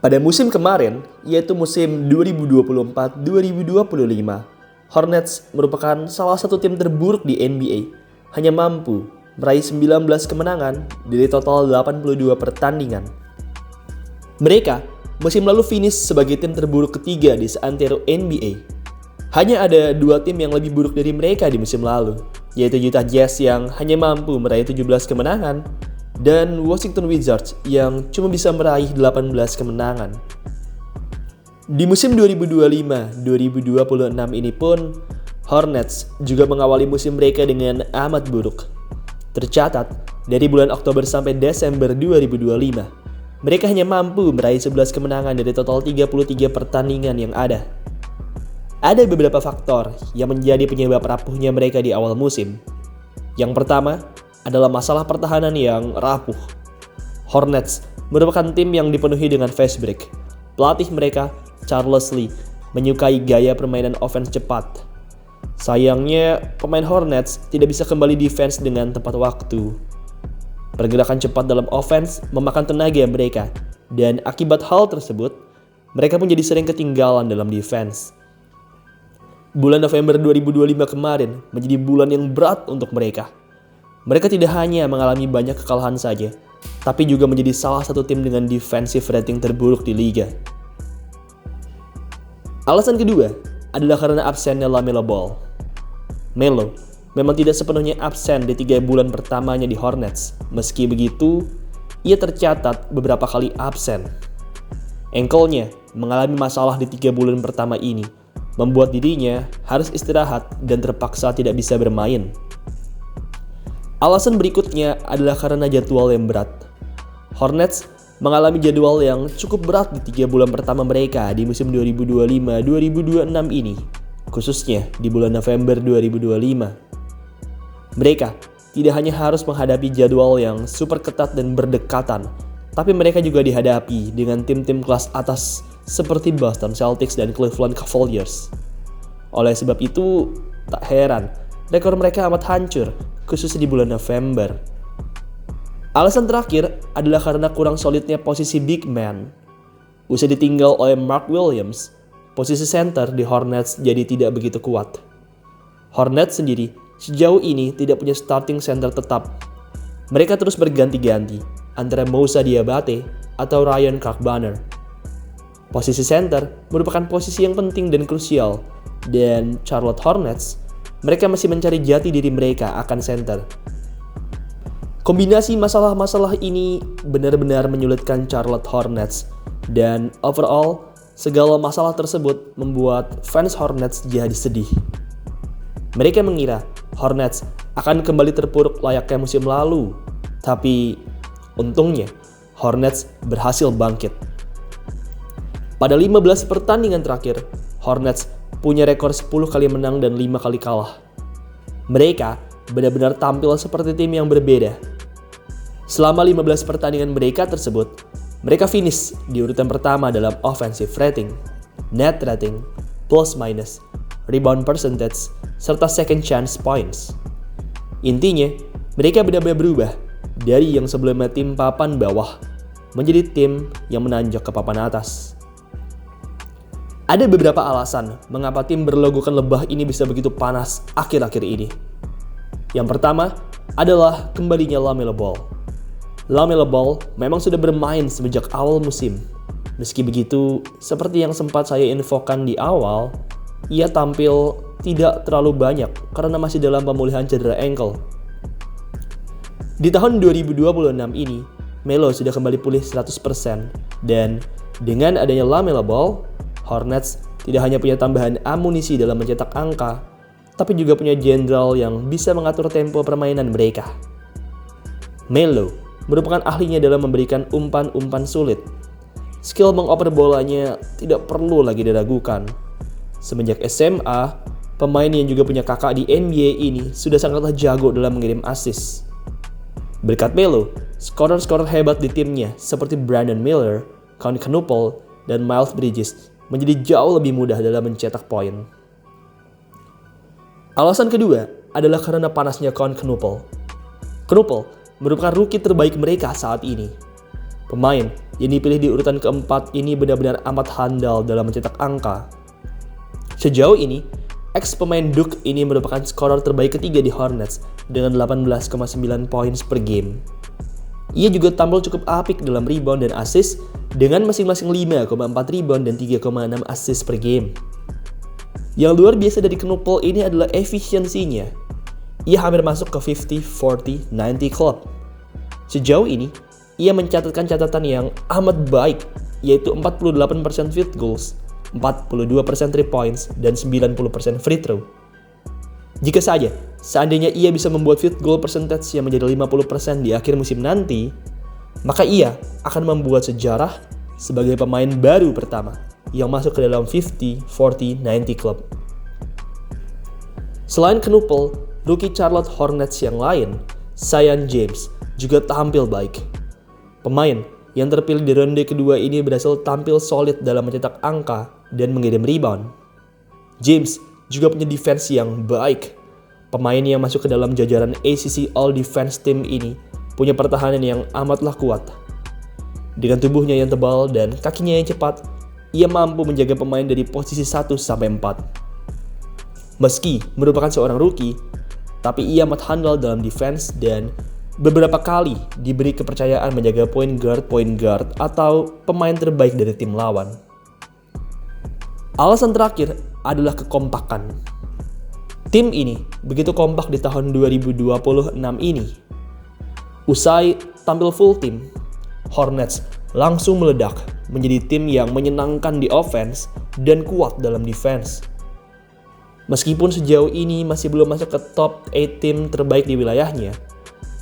Pada musim kemarin, yaitu musim 2024-2025, Hornets merupakan salah satu tim terburuk di NBA, hanya mampu meraih 19 kemenangan dari total 82 pertandingan. Mereka musim lalu finish sebagai tim terburuk ketiga di seantero NBA. Hanya ada dua tim yang lebih buruk dari mereka di musim lalu, yaitu Utah Jazz yang hanya mampu meraih 17 kemenangan dan Washington Wizards yang cuma bisa meraih 18 kemenangan. Di musim 2025-2026 ini pun, Hornets juga mengawali musim mereka dengan amat buruk. Tercatat, dari bulan Oktober sampai Desember 2025, mereka hanya mampu meraih 11 kemenangan dari total 33 pertandingan yang ada. Ada beberapa faktor yang menjadi penyebab rapuhnya mereka di awal musim. Yang pertama adalah masalah pertahanan yang rapuh. Hornets merupakan tim yang dipenuhi dengan fast break. Pelatih mereka, Charles Lee, menyukai gaya permainan offense cepat. Sayangnya, pemain Hornets tidak bisa kembali defense dengan tepat waktu. Pergerakan cepat dalam offense memakan tenaga mereka, dan akibat hal tersebut, mereka pun jadi sering ketinggalan dalam defense. Bulan November 2025 kemarin menjadi bulan yang berat untuk mereka. Mereka tidak hanya mengalami banyak kekalahan saja, tapi juga menjadi salah satu tim dengan defensive rating terburuk di liga. Alasan kedua adalah karena absennya LaMelo Ball. Melo memang tidak sepenuhnya absen di 3 bulan pertamanya di Hornets. Meski begitu, ia tercatat beberapa kali absen. Ankle-nya mengalami masalah di 3 bulan pertama ini, membuat dirinya harus istirahat dan terpaksa tidak bisa bermain. Alasan berikutnya adalah karena jadwal yang berat. Hornets mengalami jadwal yang cukup berat di 3 bulan pertama mereka di musim 2025-2026 ini, khususnya di bulan November 2025. Mereka tidak hanya harus menghadapi jadwal yang super ketat dan berdekatan, tapi mereka juga dihadapi dengan tim-tim kelas atas seperti Boston Celtics dan Cleveland Cavaliers. Oleh sebab itu, tak heran rekor mereka amat hancur, khususnya di bulan November. Alasan terakhir adalah karena kurang solidnya posisi big man. Usai ditinggal oleh Mark Williams, posisi center di Hornets jadi tidak begitu kuat. Hornets sendiri sejauh ini tidak punya starting center tetap. Mereka terus berganti-ganti antara Moussa Diabate atau Ryan Clark-Bonner. Posisi center merupakan posisi yang penting dan krusial, dan Charlotte Hornets mereka masih mencari jati diri mereka akan center. Kombinasi masalah-masalah ini benar-benar menyulitkan Charlotte Hornets, dan overall segala masalah tersebut membuat fans Hornets jadi sedih. Mereka mengira Hornets akan kembali terpuruk layaknya musim lalu, tapi untungnya Hornets berhasil bangkit. Pada 15 pertandingan terakhir, Hornets punya rekor 10 kali menang dan 5 kali kalah. Mereka benar-benar tampil seperti tim yang berbeda. Selama 15 pertandingan mereka tersebut, mereka finish di urutan pertama dalam offensive rating, net rating, plus minus, rebound percentage, serta second chance points. Intinya, mereka benar-benar berubah dari yang sebelumnya tim papan bawah menjadi tim yang menanjak ke papan atas. Ada beberapa alasan mengapa tim berlogokan lebah ini bisa begitu panas akhir-akhir ini. Yang pertama adalah kembalinya LaMelo Ball. LaMelo Ball memang sudah bermain sejak awal musim. Meski begitu, seperti yang sempat saya infokan di awal, ia tampil tidak terlalu banyak karena masih dalam pemulihan cedera ankle. Di tahun 2026 ini, Melo sudah kembali pulih 100%, dan dengan adanya LaMelo Ball, Hornets tidak hanya punya tambahan amunisi dalam mencetak angka, tapi juga punya jenderal yang bisa mengatur tempo permainan mereka. Melo merupakan ahlinya dalam memberikan umpan-umpan sulit. Skill mengoper bolanya tidak perlu lagi diragukan. Semenjak SMA, pemain yang juga punya kakak di NBA ini sudah sangatlah jago dalam mengirim assist. Berkat Melo, skorer-skorer hebat di timnya seperti Brandon Miller, Conley Canoople, dan Miles Bridges menjadi jauh lebih mudah dalam mencetak poin. Alasan kedua adalah karena panasnya Conley Canoople. Canoople merupakan rookie terbaik mereka saat ini. Pemain yang dipilih di urutan keempat ini benar-benar amat handal dalam mencetak angka. Sejauh ini, ex-pemain Duke ini merupakan skorer terbaik ketiga di Hornets dengan 18,9 points per game. Ia juga tampil cukup apik dalam rebound dan assist dengan masing-masing 5,4 rebound dan 3,6 assist per game. Yang luar biasa dari Knuppel ini adalah efisiensinya. Ia hampir masuk ke 50-40-90 club. Sejauh ini, ia mencatatkan catatan yang amat baik, yaitu 48% field goals, 42% 3 points, dan 90% free throw. Jika saja, seandainya ia bisa membuat field goal percentage yang menjadi 50% di akhir musim nanti, maka ia akan membuat sejarah sebagai pemain baru pertama yang masuk ke dalam 50-40-90 club. Selain Knuppel, rookie Charlotte Hornets yang lain, Zion James, juga tampil baik. Pemain yang terpilih di ronde kedua ini berhasil tampil solid dalam mencetak angka dan mengirim rebound. James juga punya defense yang baik. Pemain yang masuk ke dalam jajaran ACC All Defense Team ini punya pertahanan yang amatlah kuat. Dengan tubuhnya yang tebal dan kakinya yang cepat, ia mampu menjaga pemain dari posisi 1 sampai 4. Meski merupakan seorang rookie, tapi ia amat handal dalam defense dan beberapa kali diberi kepercayaan menjaga point guard atau pemain terbaik dari tim lawan. Alasan terakhir adalah kekompakan. Tim ini begitu kompak di tahun 2026 ini. Usai tampil full tim, Hornets langsung meledak menjadi tim yang menyenangkan di offense dan kuat dalam defense. Meskipun sejauh ini masih belum masuk ke top 8 tim terbaik di wilayahnya,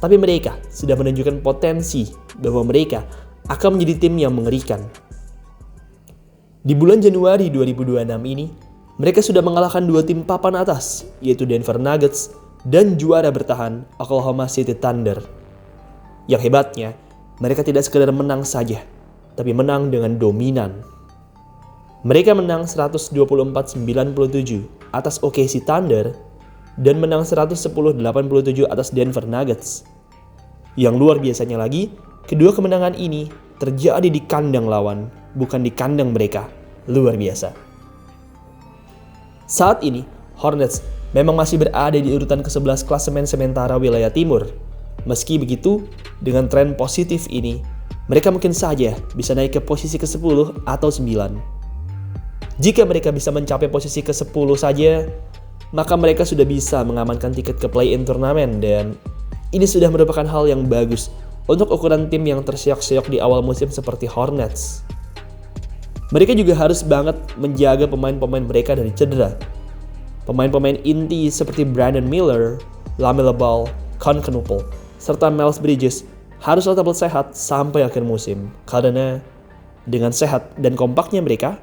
tapi mereka sudah menunjukkan potensi bahwa mereka akan menjadi tim yang mengerikan. Di bulan Januari 2026 ini, mereka sudah mengalahkan 2 tim papan atas, yaitu Denver Nuggets dan juara bertahan Oklahoma City Thunder. Yang hebatnya, mereka tidak sekedar menang saja, tapi menang dengan dominan. Mereka menang 124-97 atas OKC Thunder dan menang 110-87 atas Denver Nuggets. Yang luar biasanya lagi, kedua kemenangan ini terjadi di kandang lawan, bukan di kandang mereka. Luar biasa. Saat ini, Hornets memang masih berada di urutan ke-11 klasemen sementara wilayah timur. Meski begitu, dengan tren positif ini, mereka mungkin saja bisa naik ke posisi ke-10 atau 9. Jika mereka bisa mencapai posisi ke-10 saja, maka mereka sudah bisa mengamankan tiket ke play-in turnamen dan ini sudah merupakan hal yang bagus untuk ukuran tim yang terseok-seok di awal musim seperti Hornets. Mereka juga harus banget menjaga pemain-pemain mereka dari cedera. Pemain-pemain inti seperti Brandon Miller, LaMelo Ball, Knuppel, serta Miles Bridges harus tetap sehat sampai akhir musim. Karena dengan sehat dan kompaknya mereka,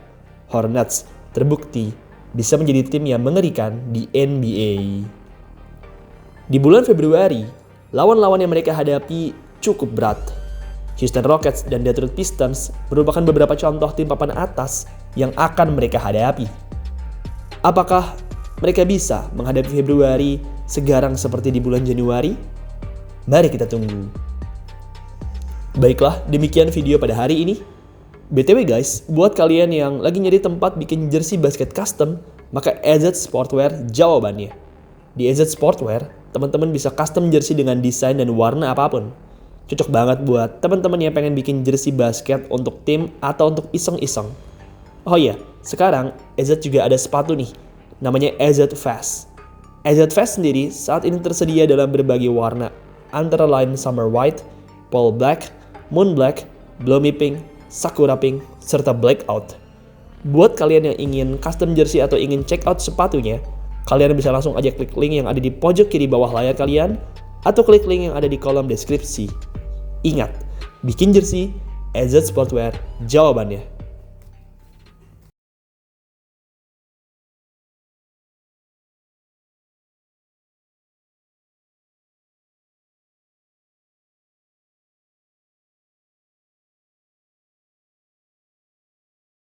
Hornets terbukti bisa menjadi tim yang mengerikan di NBA. Di bulan Februari, lawan-lawan yang mereka hadapi cukup berat. Houston Rockets dan Detroit Pistons merupakan beberapa contoh tim papan atas yang akan mereka hadapi. Apakah mereka bisa menghadapi Februari segarang seperti di bulan Januari? Mari kita tunggu. Baiklah, demikian video pada hari ini. BTW guys, buat kalian yang lagi nyari tempat bikin jersey basket custom, maka AZ Sportwear jawabannya. Di AZ Sportwear, teman-teman bisa custom jersey dengan desain dan warna apapun. Cocok banget buat teman-teman yang pengen bikin jersey basket untuk tim atau untuk iseng-iseng. Oh iya, sekarang AZ juga ada sepatu nih, namanya AZ Fast. AZ Fast sendiri saat ini tersedia dalam berbagai warna, antara lain Summer White, Pearl Black, Moon Black, Bloomy Pink, Sakura Pink, serta Blackout. Buat kalian yang ingin custom jersey atau ingin check out sepatunya, kalian bisa langsung aja klik link yang ada di pojok kiri bawah layar kalian, atau klik link yang ada di kolom deskripsi. Ingat, bikin jersey, AZ Sportwear jawabannya.